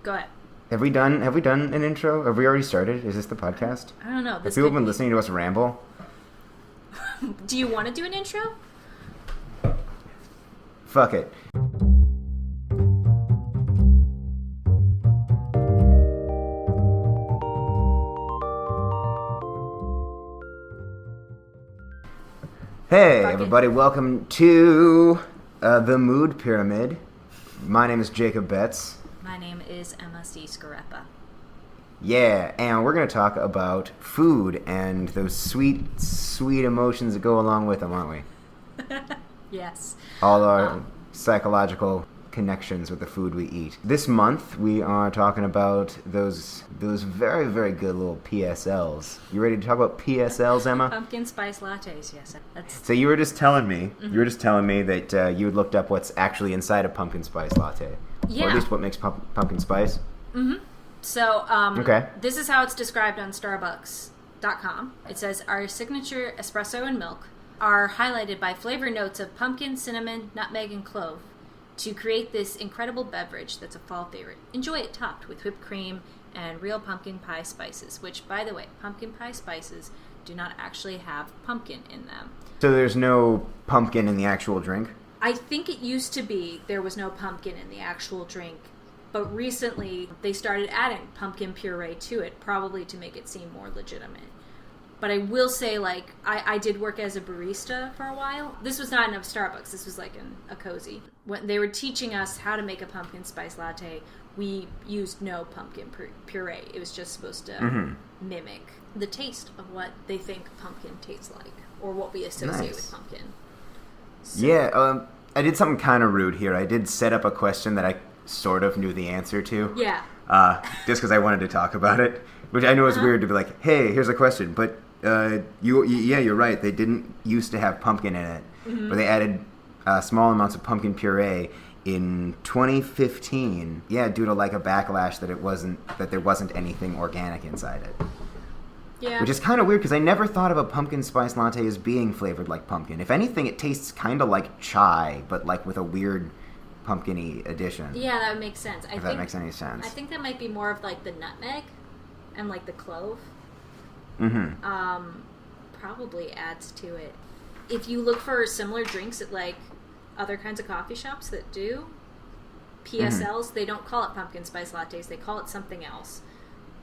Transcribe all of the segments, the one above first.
Go ahead. Have we done an intro? Have we already started? Is this the podcast? I don't know. Have people been listening to us ramble? Do you want to do an intro? Fuck it. Hey, everybody. Welcome to the Mood Pyramid. My name is Jacob Betts. My name is Emma C. Scarepa. Yeah, and we're going to talk about food and those sweet, sweet emotions that go along with them, aren't we? Yes. All our psychological connections with the food we eat. This month, we are talking about those very, very good little PSLs. You ready to talk about PSLs, Emma? Pumpkin Spice Lattes, yes. So you were just telling me, that you had looked up what's actually inside a pumpkin spice latte. Yeah. Or at least what makes pumpkin spice. Mm-hmm. So, okay. This is how it's described on Starbucks.com. It says, our signature espresso and milk are highlighted by flavor notes of pumpkin, cinnamon, nutmeg, and clove to create this incredible beverage that's a fall favorite. Enjoy it topped with whipped cream and real pumpkin pie spices, which, by the way, pumpkin pie spices do not actually have pumpkin in them. So there's no pumpkin in the actual drink? I think it used to be there was no pumpkin in the actual drink, but recently they started adding pumpkin puree to it, probably to make it seem more legitimate. But I will say, I did work as a barista for a while. This was not in a Starbucks. This was in a cozy. When they were teaching us how to make a pumpkin spice latte, we used no pumpkin puree. It was just supposed to mimic the taste of what they think pumpkin tastes like, or what we associate with pumpkin. So. Yeah, I did something kind of rude here. I did set up a question that I sort of knew the answer to. Yeah. Just because I wanted to talk about it, which I know is weird to be like, hey, here's a question, but you're right. They didn't used to have pumpkin in it, but they added small amounts of pumpkin puree in 2015. Yeah, due to a backlash that there wasn't anything organic inside it. Yeah. Which is kind of weird because I never thought of a pumpkin spice latte as being flavored like pumpkin. If anything, it tastes kind of like chai, but with a weird pumpkin-y addition. Yeah, that would make sense. If that makes any sense. I think that might be more of the nutmeg and the clove. Probably adds to it. If you look for similar drinks at other kinds of coffee shops that do PSLs, they don't call it pumpkin spice lattes. They call it something else.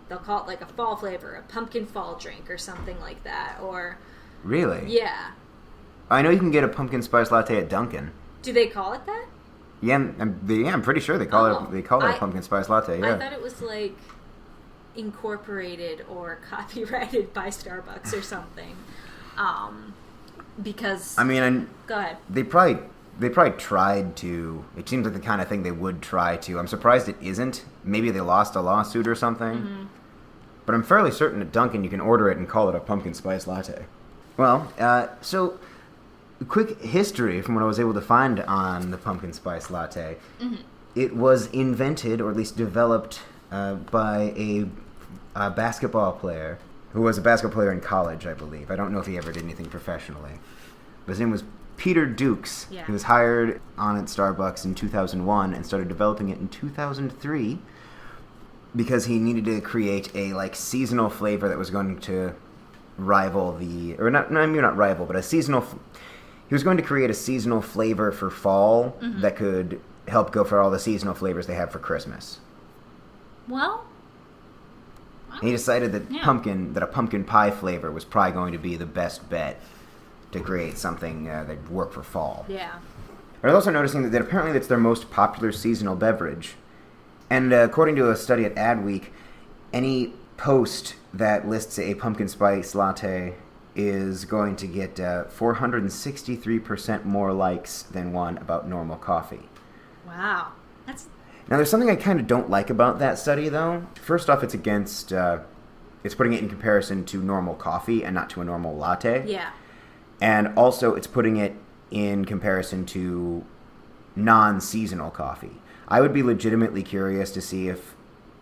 They'll call it a fall flavor, a pumpkin fall drink, or something like that. Or really? Yeah. I know you can get a pumpkin spice latte at Dunkin'. Do they call it that? Yeah, I'm pretty sure they call it. They call it a pumpkin spice latte. Yeah. I thought it was incorporated or copyrighted by Starbucks or something. Because go ahead. They probably tried to. It seems like the kind of thing they would try to. I'm surprised it isn't. Maybe they lost a lawsuit or something. But I'm fairly certain at Dunkin' you can order it and call it a pumpkin spice latte. Well, so quick history from what I was able to find on the pumpkin spice latte. It was invented, or at least developed, by a basketball player who was a basketball player in college, I believe. I don't know if he ever did anything professionally. But his name was Peter Dukes. Yeah. He was hired on at Starbucks in 2001 and started developing it in 2003 because he needed to create a seasonal flavor that was going to rival maybe not rival, but a seasonal. He was going to create a seasonal flavor for fall that could help go for all the seasonal flavors they have for Christmas. Well, he decided that a pumpkin pie flavor was probably going to be the best bet to create something that would work for fall. Yeah. I was also noticing that apparently that's their most popular seasonal beverage. And according to a study at Adweek, any post that lists a pumpkin spice latte is going to get 463% more likes than one about normal coffee. Wow. Now, there's something I kind of don't like about that study, though. First off, it's against... it's putting it in comparison to normal coffee and not to a normal latte. Yeah. And also, it's putting it in comparison to non-seasonal coffee. I would be legitimately curious to see if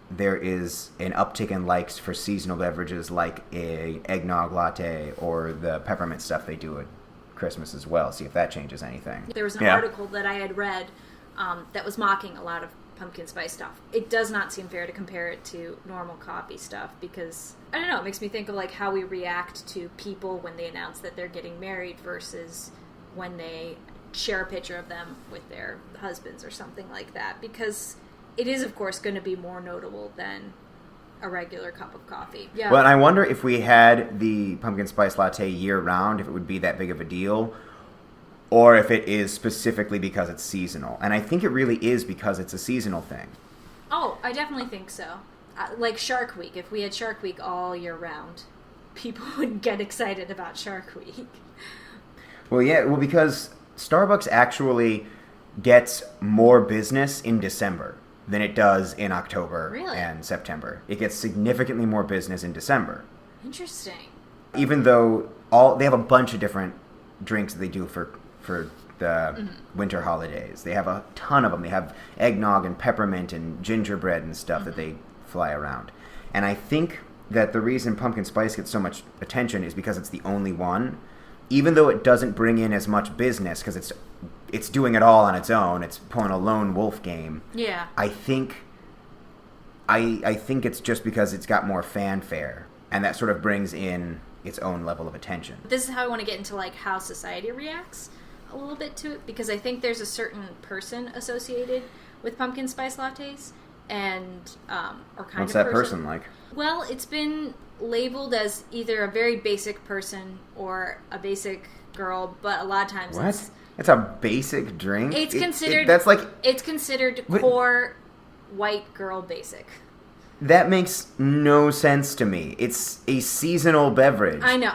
there is an uptick in likes for seasonal beverages like a eggnog latte or the peppermint stuff they do at Christmas as well. See if that changes anything. There was an article that I had read that was mocking a lot of pumpkin spice stuff. It does not seem fair to compare it to normal coffee stuff because, I don't know, it makes me think of like how we react to people when they announce that they're getting married versus when they share a picture of them with their husbands or something like that, because it is, of course, going to be more notable than a regular cup of coffee. Yeah. Well, and I wonder if we had the pumpkin spice latte year-round, if it would be that big of a deal, or if it is specifically because it's seasonal. And I think it really is because it's a seasonal thing. Oh, I definitely think so. Like Shark Week. If we had Shark Week all year round, people would get excited about Shark Week. Well, yeah, because Starbucks actually gets more business in December than it does in October and September. It gets significantly more business in December. Interesting. Even though they have a bunch of different drinks that they do for the winter holidays. They have a ton of them. They have eggnog and peppermint and gingerbread and stuff that they fly around. And I think that the reason pumpkin spice gets so much attention is because it's the only one. Even though it doesn't bring in as much business because it's doing it all on its own. It's pulling a lone wolf game. Yeah. I think it's just because it's got more fanfare, and that sort of brings in its own level of attention. This is how I want to get into like how society reacts a little bit to it, because I think there's a certain person associated with pumpkin spice lattes, and or kind What's of that person like? Well, it's been labeled as either a very basic person or a basic girl, but a lot of times It's a basic drink? It's considered it's considered core white girl basic. That makes no sense to me. It's a seasonal beverage. I know.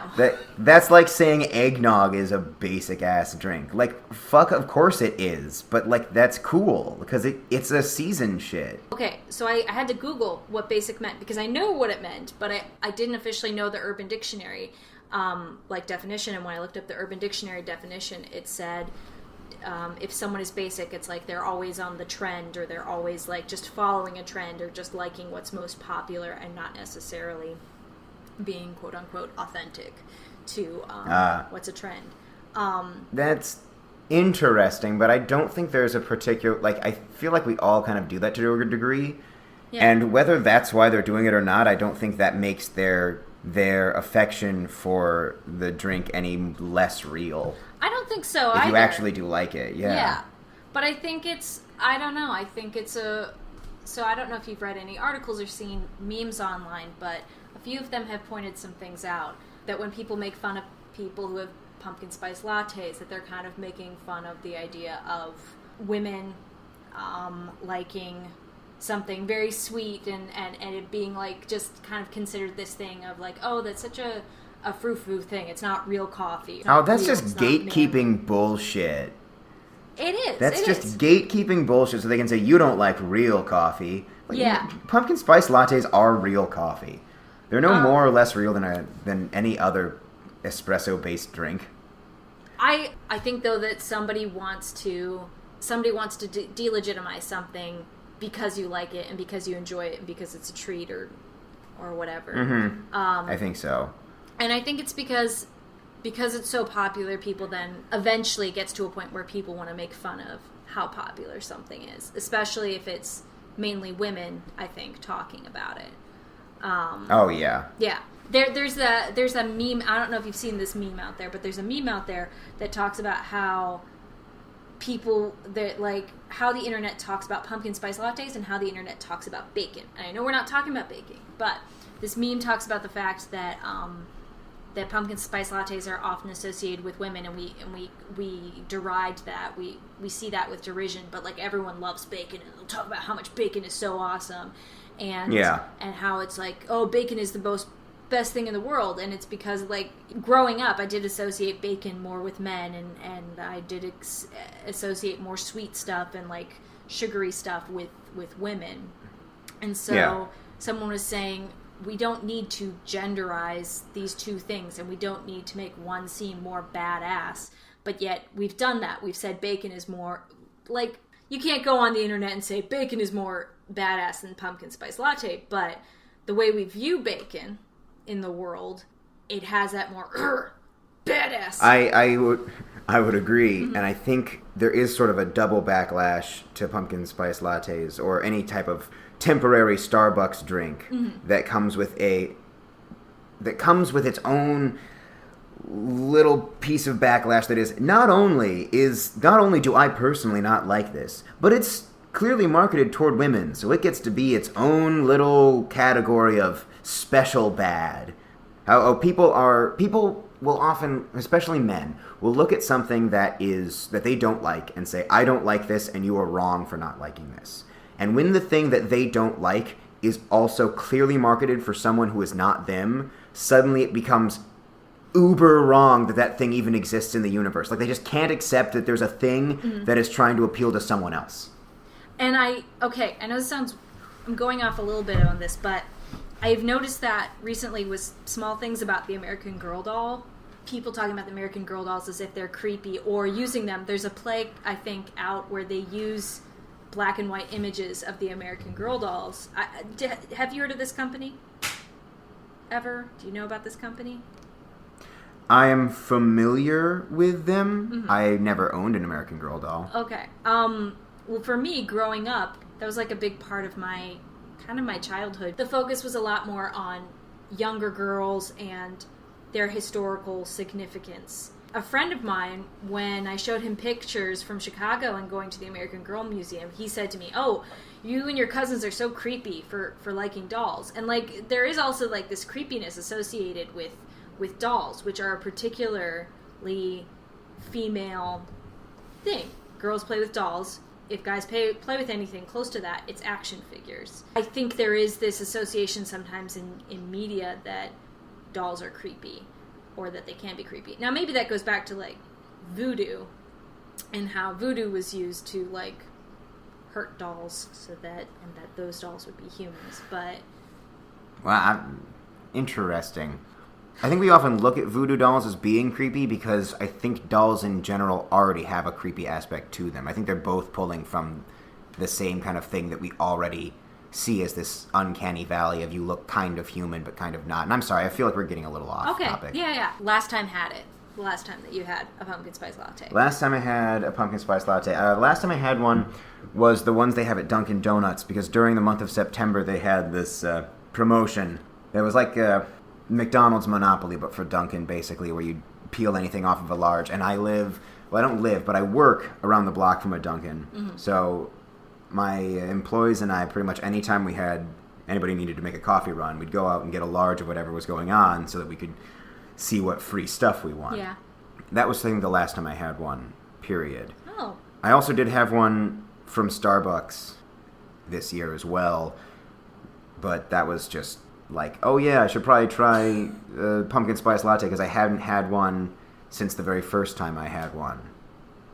That's like saying eggnog is a basic ass drink. Like, fuck, of course it is. But, like, that's cool because it's a season shit. Okay, so I had to Google what basic meant because I know what it meant, but I didn't officially know the Urban Dictionary definition. And when I looked up the Urban Dictionary definition, it said if someone is basic, it's like they're always on the trend, or they're always like just following a trend, or just liking what's most popular and not necessarily being quote unquote authentic to what's a trend. That's interesting, but I don't think there's a particular, like, I feel like we all kind of do that to a degree. Yeah. And whether that's why they're doing it or not, I don't think that makes their affection for the drink any less real. I don't think so if either. You actually do like it, yeah. Yeah, but I think I don't know, I think so I don't know if you've read any articles or seen memes online, but a few of them have pointed some things out, that when people make fun of people who have pumpkin spice lattes, that they're kind of making fun of the idea of women liking something very sweet and it being like just kind of considered this thing of like, oh, that's such a frou-frou thing. It's not real coffee. Oh, that's just gatekeeping bullshit. It is. That's just gatekeeping bullshit so they can say you don't like real coffee. Like, yeah. Pumpkin spice lattes are real coffee. They're no more or less real than any other espresso-based drink. I think though that somebody wants to delegitimize something because you like it and because you enjoy it and because it's a treat or whatever. Mm-hmm. I think so. And I think it's because it's so popular, people then eventually gets to a point where people want to make fun of how popular something is, especially if it's mainly women, I think, talking about it. Oh, yeah. Yeah. There's a meme, I don't know if you've seen this meme out there, but there's a meme out there that talks about how how the internet talks about pumpkin spice lattes and how the internet talks about bacon. And I know we're not talking about baking, but this meme talks about the fact that that pumpkin spice lattes are often associated with women, and we deride that. We see that with derision, but like everyone loves bacon, and they'll talk about how much bacon is so awesome, and how it's like, oh, bacon is the best thing in the world. And it's because, like, growing up I did associate bacon more with men, and I did associate more sweet stuff and like sugary stuff with women. And so someone was saying, we don't need to genderize these two things, and we don't need to make one seem more badass, but yet we've done that. We've said bacon is more, like, you can't go on the internet and say bacon is more badass than pumpkin spice latte, but the way we view bacon in the world, it has that more badass. I would agree, and I think there is sort of a double backlash to pumpkin spice lattes or any type of temporary Starbucks drink that comes with its own little piece of backlash. That is not only do I personally not like this, but it's clearly marketed toward women, so it gets to be its own little category of special bad. How people will often, especially men, will look at something that they don't like and say, I don't like this and you are wrong for not liking this. And when the thing that they don't like is also clearly marketed for someone who is not them, suddenly it becomes uber wrong that thing even exists in the universe. Like, they just can't accept that there's a thing that is trying to appeal to someone else. And I know I'm going off a little bit on this, but I've noticed that recently with small things about the American Girl doll, people talking about the American Girl dolls as if they're creepy or using them. There's a play, I think, out where they use black and white images of the American Girl dolls. Have you heard of this company? Ever? Do you know about this company? I am familiar with them. I never owned an American Girl doll. Okay. Well, for me, growing up, that was like a big part of my childhood. The focus was a lot more on younger girls and their historical significance. A friend of mine, when I showed him pictures from Chicago and going to the American Girl Museum, he said to me, "Oh, you and your cousins are so creepy for liking dolls." And like, there is also like this creepiness associated with dolls, which are a particularly female thing. Girls play with dolls. If guys play with anything close to that, it's action figures. I think there is this association sometimes in media that dolls are creepy, or that they can be creepy. Now, maybe that goes back to, like, voodoo, and how voodoo was used to, like, hurt dolls so that those dolls would be humans, but... Well, interesting. I think we often look at voodoo dolls as being creepy because I think dolls in general already have a creepy aspect to them. I think they're both pulling from the same kind of thing that we already see as this uncanny valley of you look kind of human but kind of not. And I'm sorry, I feel like we're getting a little off topic. Yeah. Last time that you had a pumpkin spice latte. Last time I had a pumpkin spice latte. Last time I had one was the ones they have at Dunkin' Donuts, because during the month of September they had this promotion. It was like McDonald's Monopoly, but for Dunkin', basically, where you peel anything off of a large. And I don't live, but I work around the block from a Dunkin'. So my employees and I, pretty much anytime anybody needed to make a coffee run, we'd go out and get a large of whatever was going on so that we could see what free stuff we won. Yeah. That was, I think, the last time I had one, period. Oh. I also did have one from Starbucks this year as well, but that was just like, oh yeah, I should probably try pumpkin spice latte because I hadn't had one since the very first time I had one.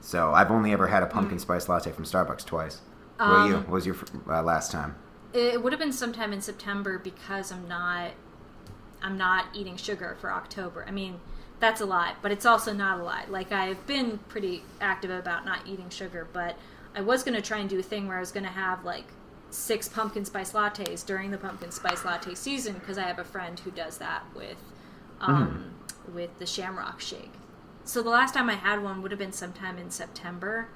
So I've only ever had a pumpkin spice latte from Starbucks twice. What about you? What was your last time? It would have been sometime in September because I'm not eating sugar for October. I mean, that's a lie, but it's also not a lie. Like, I've been pretty active about not eating sugar, but I was going to try and do a thing where I was going to have like 6 pumpkin spice lattes during the pumpkin spice latte season, because I have a friend who does that with the Shamrock Shake. So the last time I had one would have been sometime in September,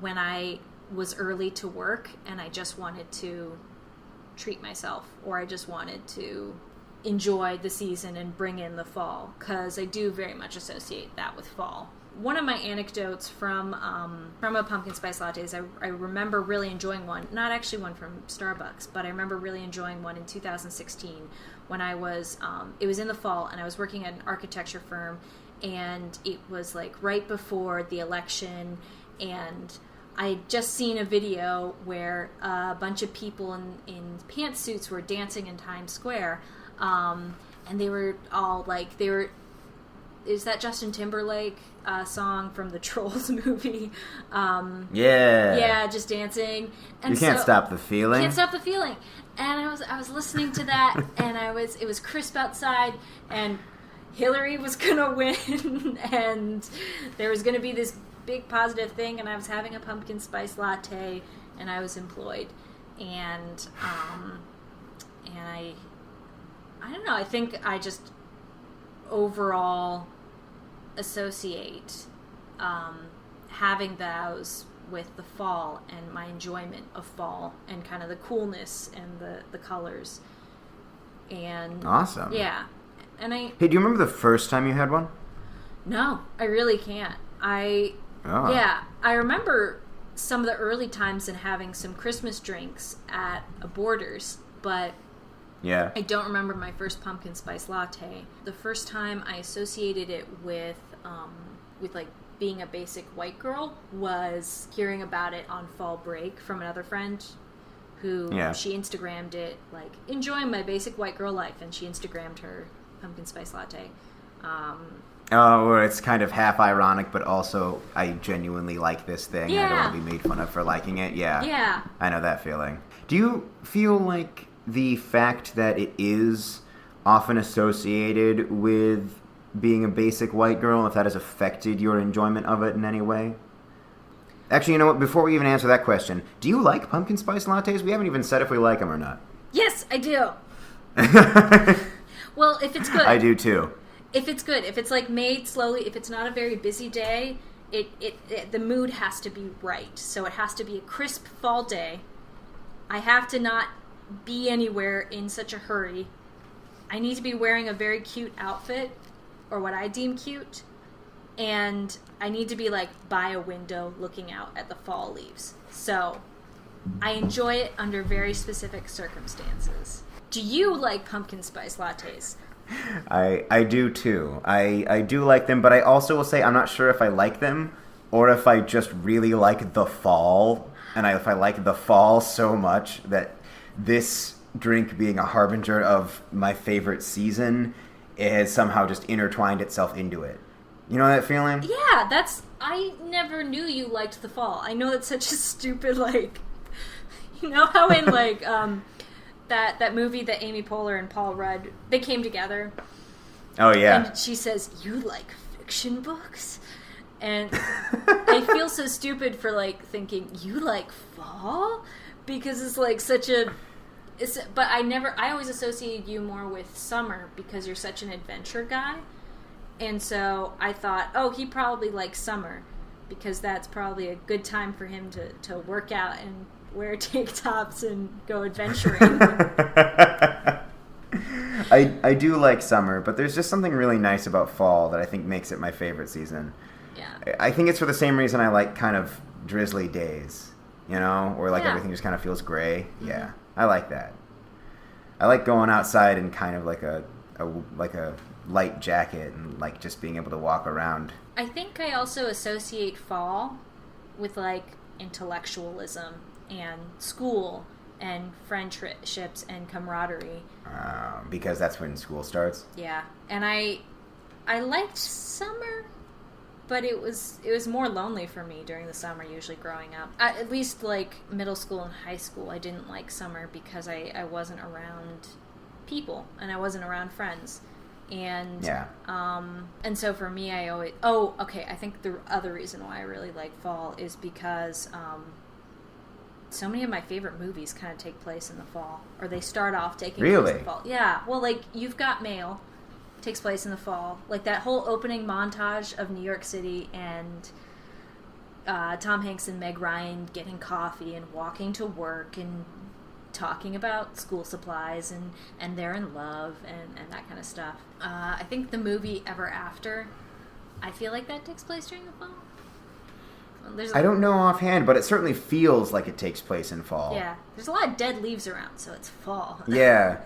when I was early to work and I just wanted to treat myself, or I just wanted to enjoy the season and bring in the fall, because I do very much associate that with fall. One of my anecdotes from a pumpkin spice latte is I remember really enjoying one, not actually one from Starbucks, but I remember really enjoying one in 2016 when I was, it was in the fall, and I was working at an architecture firm, and it was like right before the election, and I had just seen a video where a bunch of people in pantsuits were dancing in Times Square, and they were all like, is that Justin Timberlake song from the Trolls movie? Yeah, just dancing. And you can't stop the feeling. Can't stop the feeling. And I was listening to that, and it was crisp outside, and Hillary was gonna win, and there was gonna be this big positive thing, and I was having a pumpkin spice latte, and I was employed, and I don't know. I think I just overall associate having those with the fall and my enjoyment of fall and kind of the coolness and the colors. And awesome. Yeah. And Hey, do you remember the first time you had one? No, I really can't. Yeah, I remember some of the early times and having some Christmas drinks at a Borders, but yeah, I don't remember my first pumpkin spice latte. The first time I associated it with like being a basic white girl was hearing about it on fall break from another friend who she Instagrammed it, like, enjoying my basic white girl life, and she Instagrammed her pumpkin spice latte. Where it's kind of half ironic, but also I genuinely like this thing. Yeah. I don't want to be made fun of for liking it. Yeah. Yeah. I know that feeling. Do you feel like the fact that it is often associated with being a basic white girl, if that has affected your enjoyment of it in any way? Actually, you know what? Before we even answer that question, do you like pumpkin spice lattes? We haven't even said if we like them or not. Yes, I do. Well, if it's good. I do too. If it's good, if it's like made slowly, if it's not a very busy day, the mood has to be right. So it has to be a crisp fall day. I have to not be anywhere in such a hurry. I need to be wearing a very cute outfit, or what I deem cute, and I need to be like by a window looking out at the fall leaves. So I enjoy it under very specific circumstances. Do you like pumpkin spice lattes? I do too. I do like them, but I also will say I'm not sure if I like them or if I just really like the fall. And if I like the fall so much that this drink being a harbinger of my favorite season, it has somehow just intertwined itself into it. You know that feeling? Yeah, I never knew you liked the fall. I know that's such a stupid, like, you know how in, like, that movie that Amy Poehler and Paul Rudd, they came together. Oh, yeah. And she says, "You like fiction books?" And I feel so stupid for, like, thinking, you like fall? Because it's, like, such a... but I always associated you more with summer because you're such an adventure guy. And so I thought, oh, he probably likes summer because that's probably a good time for him to work out and wear tank tops and go adventuring. I do like summer, but there's just something really nice about fall that I think makes it my favorite season. Yeah. I think it's for the same reason I like kind of drizzly days, you know, where like everything just kind of feels gray. Mm-hmm. Yeah, I like that. I like going outside in kind of like a light jacket and like just being able to walk around. I think I also associate fall with like intellectualism and school and friendships and camaraderie. Because that's when school starts. Yeah, and I liked summer, but it was more lonely for me during the summer. Usually growing up, at least like middle school and high school, I didn't like summer because I wasn't around people and I wasn't around friends. And and so for me, I always I think the other reason why I really like fall is because so many of my favorite movies kind of take place in the fall, or they start off taking place in the fall. Yeah, well, like You've Got Mail takes place in the fall. Like that whole opening montage of New York City and Tom Hanks and Meg Ryan getting coffee and walking to work and talking about school supplies and they're in love and that kind of stuff. I think the movie Ever After, I feel like that takes place during the fall. I don't know offhand, but it certainly feels like it takes place in fall. Yeah, there's a lot of dead leaves around, so it's fall. Yeah.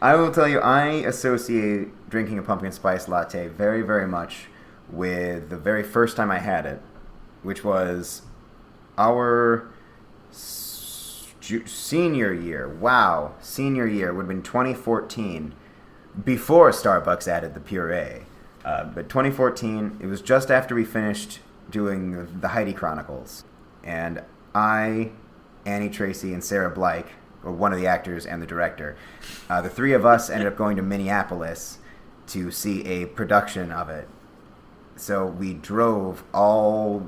I will tell you, I associate drinking a pumpkin spice latte very, very much with the very first time I had it, which was our senior year. Wow, senior year would have been 2014, before Starbucks added the puree. But 2014, it was just after we finished doing the Heidi Chronicles, and I, Annie Tracy, and Sarah Blake, or one of the actors and the director, the three of us ended up going to Minneapolis to see a production of it. So we drove all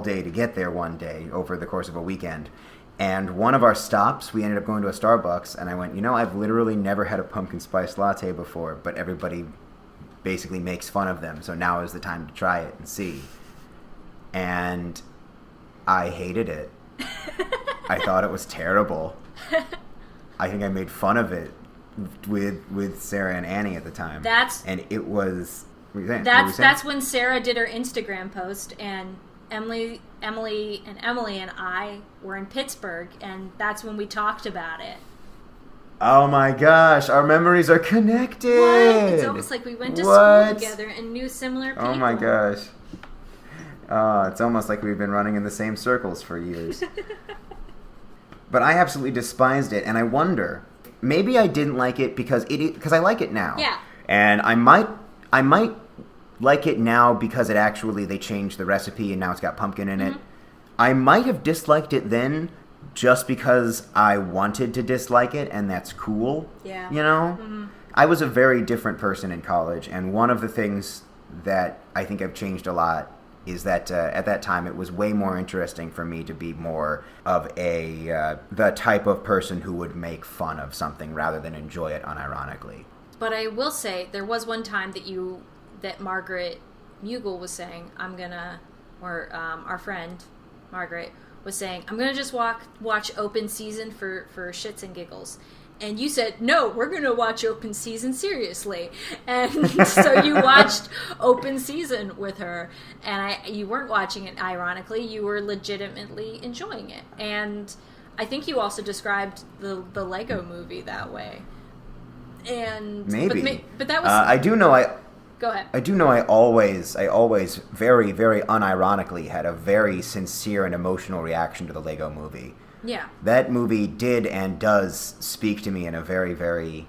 day to get there one day over the course of a weekend. And one of our stops, we ended up going to a Starbucks, and I went, I've literally never had a pumpkin spice latte before, but everybody basically makes fun of them. So now is the time to try it and see. And I hated it. I thought it was terrible. I think I made fun of it with Sarah and Annie at the time. And it was... What were you saying? That's when Sarah did her Instagram post, and Emily and I were in Pittsburgh, and that's when we talked about it. Oh my gosh, our memories are connected. What? It's almost like we went to school together and knew similar people. Oh my gosh. It's almost like we've been running in the same circles for years. But I absolutely despised it, and I wonder, maybe I didn't like it because I like it now. Yeah. And I might like it now because they changed the recipe and now it's got pumpkin in it. I might have disliked it then just because I wanted to dislike it, and that's cool. Yeah. You know? Mm-hmm. I was a very different person in college, and one of the things that I think I've changed a lot is that at that time it was way more interesting for me to be more of the type of person who would make fun of something rather than enjoy it unironically. But I will say, there was one time that Margaret Mughal was saying, our friend Margaret was saying, I'm going to just watch Open Season for shits and giggles. And you said, no, we're going to watch Open Season seriously. And so you watched Open Season with her. And you weren't watching it ironically. You were legitimately enjoying it. And I think you also described the Lego movie that way. And maybe. But that was... I do know Go ahead. I do know I always very, very unironically had a very sincere and emotional reaction to the Lego movie. Yeah. That movie did and does speak to me in a very, very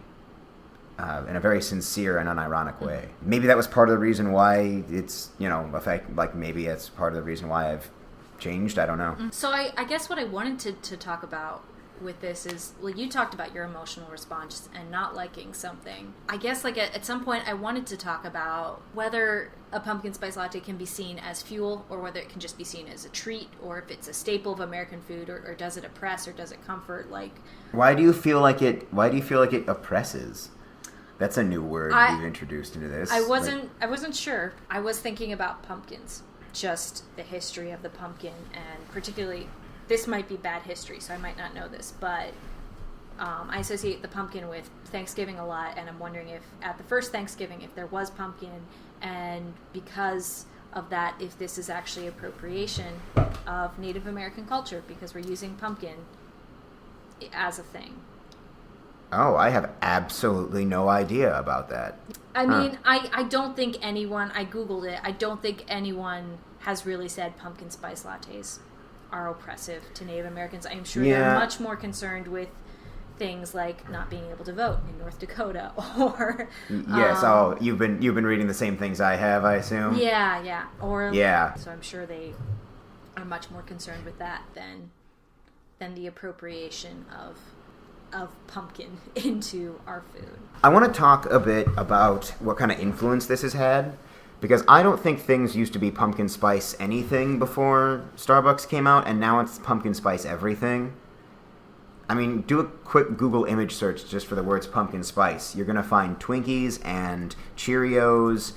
sincere and unironic way. Maybe that was part of the reason why it's, maybe it's part of the reason why I've changed. I don't know. So I guess what I wanted to talk about with this is, you talked about your emotional response and not liking something. I guess at some point I wanted to talk about whether a pumpkin spice latte can be seen as fuel, or whether it can just be seen as a treat, or if it's a staple of American food, or does it oppress, or does it comfort? Why do you feel like it oppresses? That's a new word you've introduced into this. I wasn't sure. I was thinking about pumpkins, just the history of the pumpkin, and particularly, this might be bad history, so I might not know this, but I associate the pumpkin with Thanksgiving a lot, and I'm wondering if at the first Thanksgiving, if there was pumpkin, and because of that, if this is actually appropriation of Native American culture, because we're using pumpkin as a thing. Oh, I have absolutely no idea about that. I mean, I don't think anyone, I Googled it, I don't think anyone has really said pumpkin spice lattes are oppressive to Native Americans. I'm sure they're much more concerned with things like not being able to vote in North Dakota, or yes. You've been reading the same things I have, I assume. Yeah. Yeah. So I'm sure they are much more concerned with that than the appropriation of pumpkin into our food. I want to talk a bit about what kind of influence this has had. Because I don't think things used to be pumpkin spice anything before Starbucks came out, and now it's pumpkin spice everything. I mean, do a quick Google image search just for the words pumpkin spice. You're going to find Twinkies and Cheerios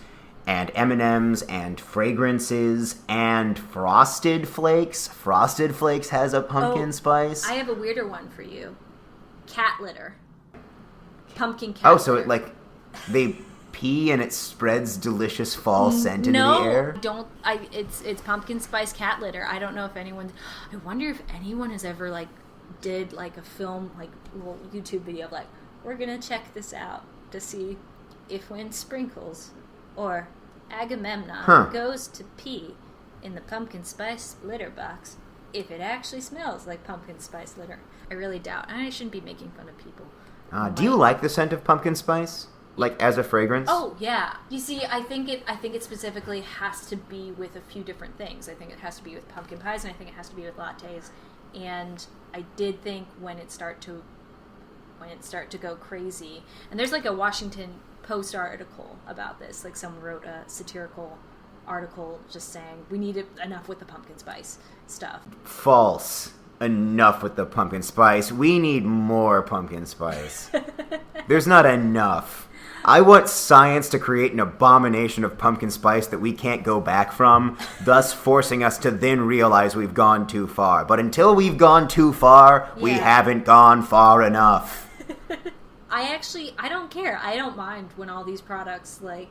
and M&Ms and fragrances and Frosted Flakes. Frosted Flakes has a pumpkin spice. I have a weirder one for you. Cat litter. Pumpkin cat litter. So they pee and it spreads delicious fall scent into the air? It's pumpkin spice cat litter. I don't know if anyone... I wonder if anyone has ever, did, a film, little YouTube video of, we're gonna check this out to see if when Sprinkles or Agamemnon goes to pee in the pumpkin spice litter box, if it actually smells like pumpkin spice litter. I really doubt. And I shouldn't be making fun of people. Do you like the scent of pumpkin spice? As a fragrance? Oh, yeah. You see, I think it specifically has to be with a few different things. I think it has to be with pumpkin pies, and I think it has to be with lattes. And I did think when it start to go crazy, and there's a Washington Post article about this. Someone wrote a satirical article just saying we need enough with the pumpkin spice stuff. False. Enough with the pumpkin spice. We need more pumpkin spice. There's not enough. I want science to create an abomination of pumpkin spice that we can't go back from, thus forcing us to then realize we've gone too far. But until we've gone too far, we haven't gone far enough. I don't care. I don't mind when all these products, like,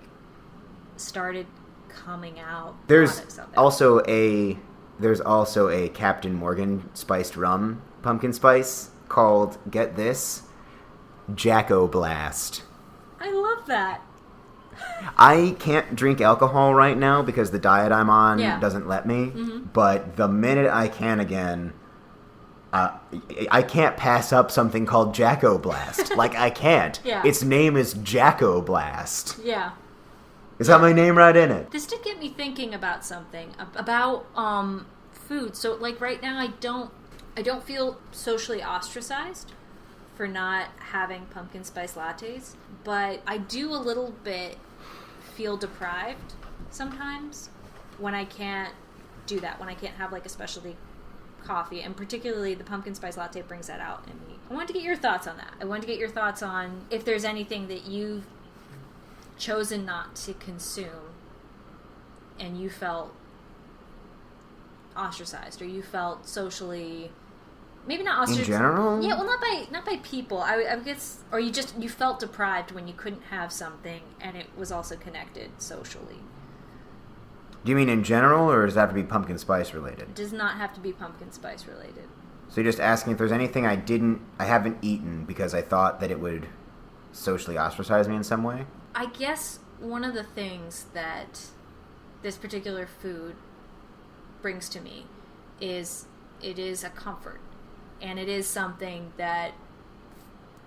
started coming out. There's also a Captain Morgan spiced rum pumpkin spice called, get this, Jacko Blast. I love that. I can't drink alcohol right now because the diet I'm on doesn't let me. Mm-hmm. But the minute I can again, I can't pass up something called Jacko Blast. Like, I can't. Yeah. Its name is Jacko Blast. Yeah. It's got my name right in it. This did get me thinking about something about food. So, like, right now, I don't feel socially ostracized for not having pumpkin spice lattes, but I do a little bit feel deprived sometimes when I can't do that, when I can't have, like, a specialty coffee, and particularly the pumpkin spice latte brings that out in me. I wanted to get your thoughts on that. I wanted to get your thoughts on if there's anything that you've chosen not to consume and you felt ostracized, or you felt socially, maybe not ostracized in general. Yeah, well, not by people. I guess, or you felt deprived when you couldn't have something, and it was also connected socially. Do you mean in general, or does that have to be pumpkin spice related? It does not have to be pumpkin spice related. So you're just asking if there's anything I haven't eaten because I thought that it would socially ostracize me in some way? I guess one of the things that this particular food brings to me is it is a comfort, and it is something that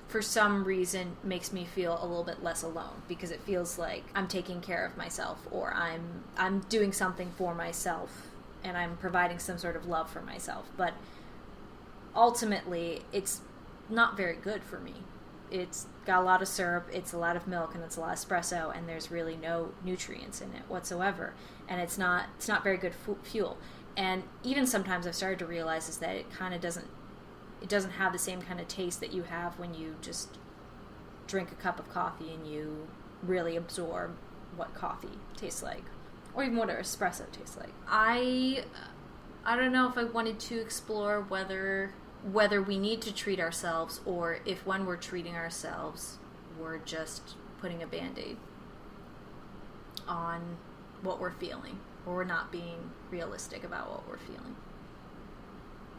for some reason makes me feel a little bit less alone, because it feels like I'm taking care of myself, or I'm doing something for myself, and I'm providing some sort of love for myself. But ultimately, it's not very good for me. It's got a lot of syrup, it's a lot of milk, and it's a lot of espresso, and there's really no nutrients in it whatsoever. And it's not very good fuel. And even sometimes I've started to realize is that it kind of doesn't have the same kind of taste that you have when you just drink a cup of coffee and you really absorb what coffee tastes like, or even what espresso tastes like. I don't know if I wanted to explore whether we need to treat ourselves, or if when we're treating ourselves, we're just putting a Band-Aid on what we're feeling, or we're not being realistic about what we're feeling.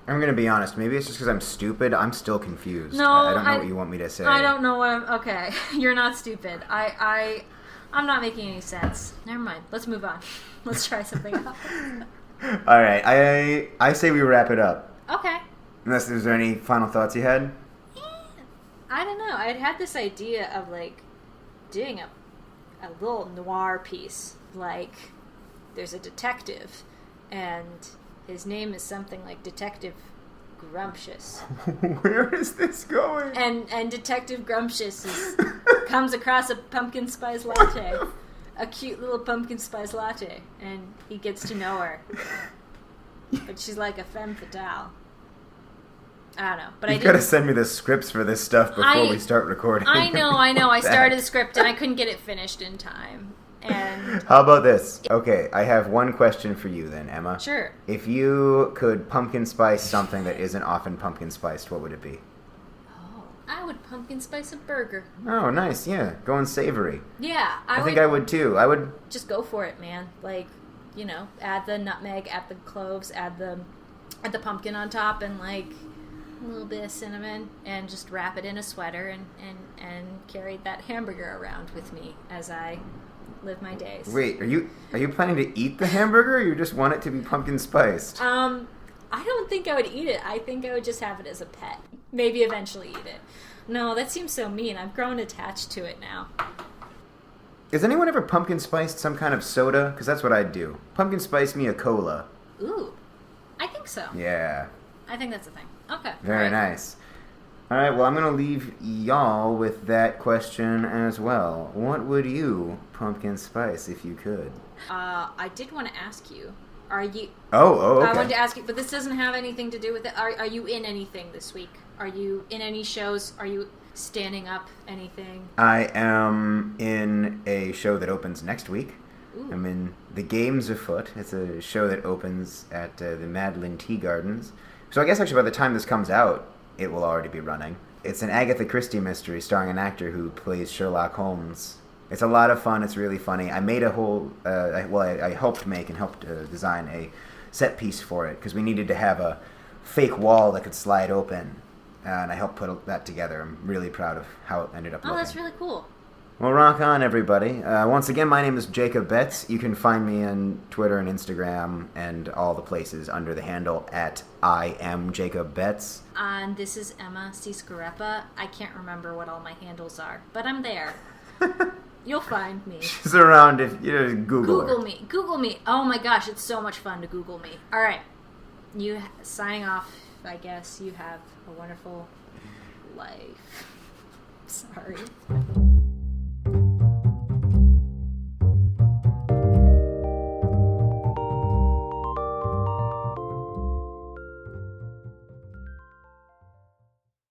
I'm going to be honest. Maybe it's just because I'm stupid. I'm still confused. No, I don't know what you want me to say. I don't know what okay, you're not stupid. I'm not making any sense. Never mind. Let's move on. Let's try something else. All right. I say we wrap it up. Okay. Unless there's any final thoughts you had? I don't know. I'd had this idea of, like, doing a little noir piece. Like, there's a detective, and his name is something like Detective Grumptious. Where is this going? And Detective Grumptious comes across a pumpkin spice latte. A cute little pumpkin spice latte. And he gets to know her. But she's like a femme fatale. I don't know. But You've got to send me the scripts for this stuff before we start recording. I know. I started the script and I couldn't get it finished in time. And how about this? Okay, I have one question for you then, Emma. Sure. If you could pumpkin spice something that isn't often pumpkin spiced, what would it be? Oh, I would pumpkin spice a burger. Oh, nice. Yeah, going savory. Yeah, I think I would too. I would just go for it, man. Like, add the nutmeg, add the cloves, add the pumpkin on top, and like a little bit of cinnamon, and just wrap it in a sweater and carry that hamburger around with me as I live my days. Wait, are you planning to eat the hamburger, or you just want it to be pumpkin spiced? I don't think I would eat it. I think I would just have it as a pet. Maybe eventually eat it. No, that seems so mean. I've grown attached to it now. Has anyone ever pumpkin spiced some kind of soda? Because that's what I'd do. Pumpkin spice me a cola. Ooh, I think so. Yeah. I think that's a thing. Okay. Very nice. All right, well, I'm going to leave y'all with that question as well. What would you pumpkin spice if you could? I did want to ask you, are you... Oh, okay. I wanted to ask you, but this doesn't have anything to do with it. Are you in anything this week? Are you in any shows? Are you standing up anything? I am in a show that opens next week. Ooh. I'm in The Games Afoot. It's a show that opens at the Madeline Tea Gardens. So I guess actually by the time this comes out, it will already be running. It's an Agatha Christie mystery starring an actor who plays Sherlock Holmes. It's a lot of fun. It's really funny. I made a whole... I helped make and helped design a set piece for it because we needed to have a fake wall that could slide open. And I helped put that together. I'm really proud of how it ended up looking. Oh, that's really cool. Well, rock on, everybody. Once again, my name is Jacob Betts. You can find me on Twitter and Instagram and all the places under the handle at I am Jacob Betts. And this is Emma Ciscarepa. I can't remember what all my handles are, but I'm there. You'll find me. She's around if you Google her. me. Google me. Oh my gosh, it's so much fun to Google me. All right. You signing off, I guess. You have a wonderful life. Sorry.